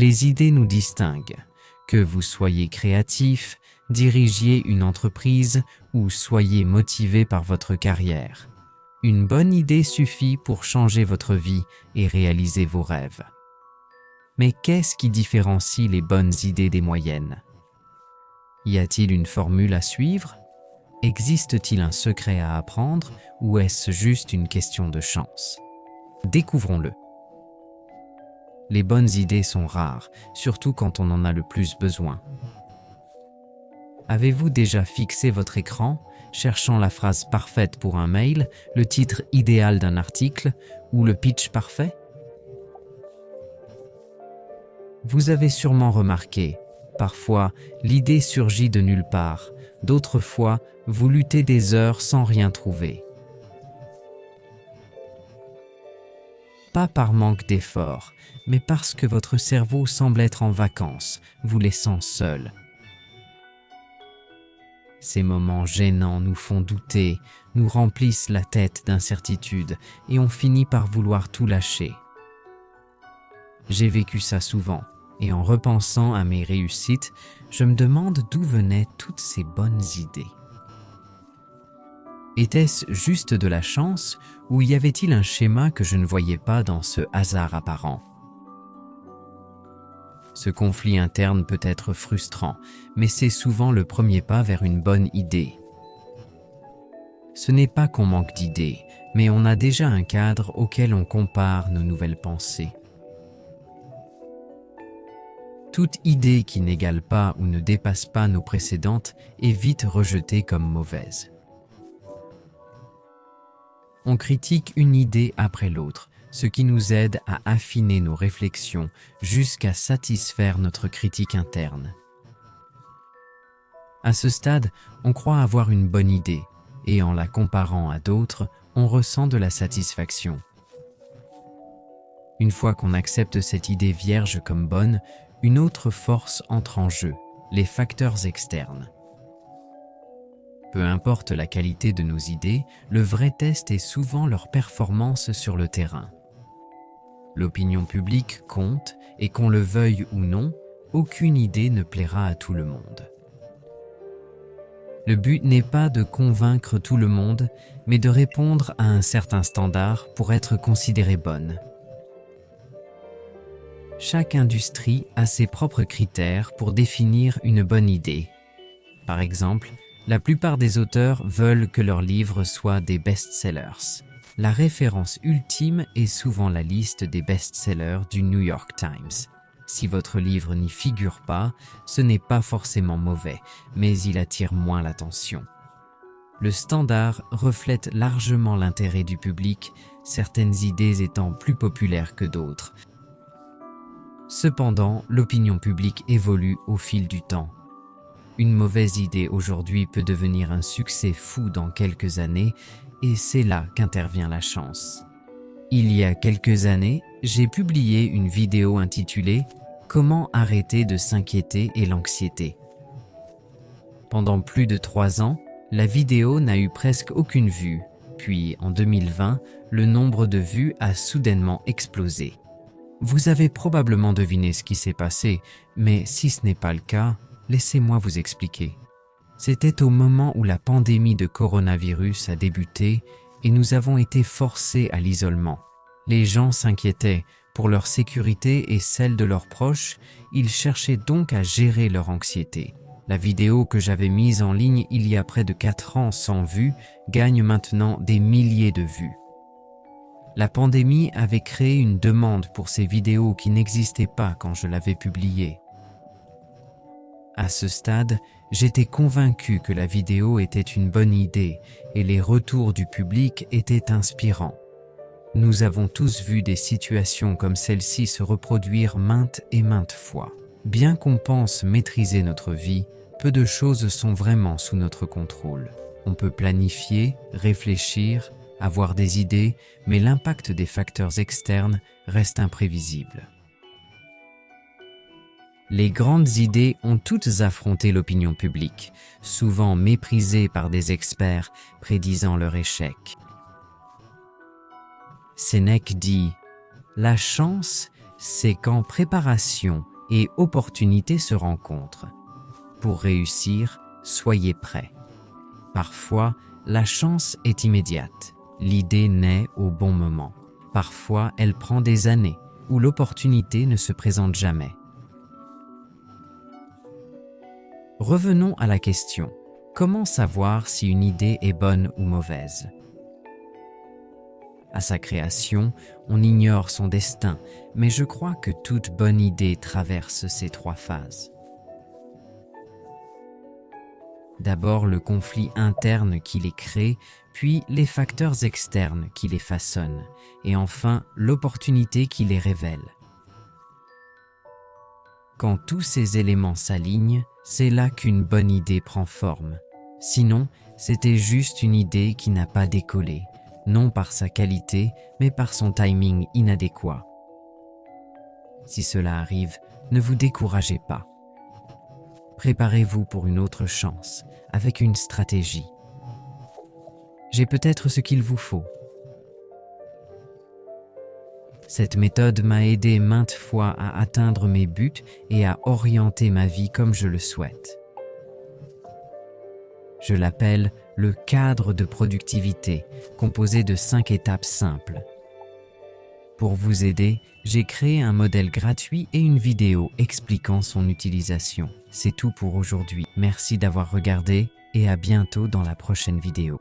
Les idées nous distinguent. Que vous soyez créatif, dirigiez une entreprise ou soyez motivé par votre carrière. Une bonne idée suffit pour changer votre vie et réaliser vos rêves. Mais qu'est-ce qui différencie les bonnes idées des moyennes? Y a-t-il une formule à suivre? Existe-t-il un secret à apprendre ou est-ce juste une question de chance? Découvrons-le. Les bonnes idées sont rares, surtout quand on en a le plus besoin. Avez-vous déjà fixé votre écran, cherchant la phrase parfaite pour un mail, le titre idéal d'un article ou le pitch parfait? Vous avez sûrement remarqué, parfois l'idée surgit de nulle part, d'autres fois vous luttez des heures sans rien trouver. Pas par manque d'effort, mais parce que votre cerveau semble être en vacances, vous laissant seul. Ces moments gênants nous font douter, nous remplissent la tête d'incertitude et on finit par vouloir tout lâcher. J'ai vécu ça souvent et en repensant à mes réussites, je me demande d'où venaient toutes ces bonnes idées. Était-ce juste de la chance ou y avait-il un schéma que je ne voyais pas dans ce hasard apparent? Ce conflit interne peut être frustrant, mais c'est souvent le premier pas vers une bonne idée. Ce n'est pas qu'on manque d'idées, mais on a déjà un cadre auquel on compare nos nouvelles pensées. Toute idée qui n'égale pas ou ne dépasse pas nos précédentes est vite rejetée comme mauvaise. On critique une idée après l'autre, ce qui nous aide à affiner nos réflexions jusqu'à satisfaire notre critique interne. À ce stade, on croit avoir une bonne idée, et en la comparant à d'autres, on ressent de la satisfaction. Une fois qu'on accepte cette idée vierge comme bonne, une autre force entre en jeu, les facteurs externes. Peu importe la qualité de nos idées, le vrai test est souvent leur performance sur le terrain. L'opinion publique compte et qu'on le veuille ou non, aucune idée ne plaira à tout le monde. Le but n'est pas de convaincre tout le monde, mais de répondre à un certain standard pour être considérée bonne. Chaque industrie a ses propres critères pour définir une bonne idée. Par exemple, la plupart des auteurs veulent que leurs livres soient des best-sellers. La référence ultime est souvent la liste des best-sellers du New York Times. Si votre livre n'y figure pas, ce n'est pas forcément mauvais, mais il attire moins l'attention. Le standard reflète largement l'intérêt du public, certaines idées étant plus populaires que d'autres. Cependant, l'opinion publique évolue au fil du temps. Une mauvaise idée aujourd'hui peut devenir un succès fou dans quelques années, et c'est là qu'intervient la chance. Il y a quelques années, j'ai publié une vidéo intitulée « Comment arrêter de s'inquiéter et l'anxiété ». Pendant plus de 3 ans, la vidéo n'a eu presque aucune vue, puis en 2020, le nombre de vues a soudainement explosé. Vous avez probablement deviné ce qui s'est passé, mais si ce n'est pas le cas, laissez-moi vous expliquer. C'était au moment où la pandémie de coronavirus a débuté et nous avons été forcés à l'isolement. Les gens s'inquiétaient pour leur sécurité et celle de leurs proches, ils cherchaient donc à gérer leur anxiété. La vidéo que j'avais mise en ligne il y a près de 4 ans sans vues gagne maintenant des milliers de vues. La pandémie avait créé une demande pour ces vidéos qui n'existaient pas quand je l'avais publiée. À ce stade, j'étais convaincu que la vidéo était une bonne idée et les retours du public étaient inspirants. Nous avons tous vu des situations comme celle-ci se reproduire maintes et maintes fois. Bien qu'on pense maîtriser notre vie, peu de choses sont vraiment sous notre contrôle. On peut planifier, réfléchir, avoir des idées, mais l'impact des facteurs externes reste imprévisible. Les grandes idées ont toutes affronté l'opinion publique, souvent méprisées par des experts prédisant leur échec. Sénèque dit « La chance, c'est qu'en préparation, et opportunités se rencontrent. Pour réussir, soyez prêts. Parfois, la chance est immédiate. L'idée naît au bon moment. Parfois, elle prend des années, où l'opportunité ne se présente jamais. Revenons à la question. Comment savoir si une idée est bonne ou mauvaise? À sa création, on ignore son destin, mais je crois que toute bonne idée traverse ces 3 phases. D'abord le conflit interne qui les crée, puis les facteurs externes qui les façonnent, et enfin l'opportunité qui les révèle. Quand tous ces éléments s'alignent, c'est là qu'une bonne idée prend forme. Sinon, c'était juste une idée qui n'a pas décollé, non par sa qualité, mais par son timing inadéquat. Si cela arrive, ne vous découragez pas. Préparez-vous pour une autre chance, avec une stratégie. J'ai peut-être ce qu'il vous faut. Cette méthode m'a aidé maintes fois à atteindre mes buts et à orienter ma vie comme je le souhaite. Je l'appelle le cadre de productivité, composé de 5 étapes simples. Pour vous aider, j'ai créé un modèle gratuit et une vidéo expliquant son utilisation. C'est tout pour aujourd'hui. Merci d'avoir regardé et à bientôt dans la prochaine vidéo.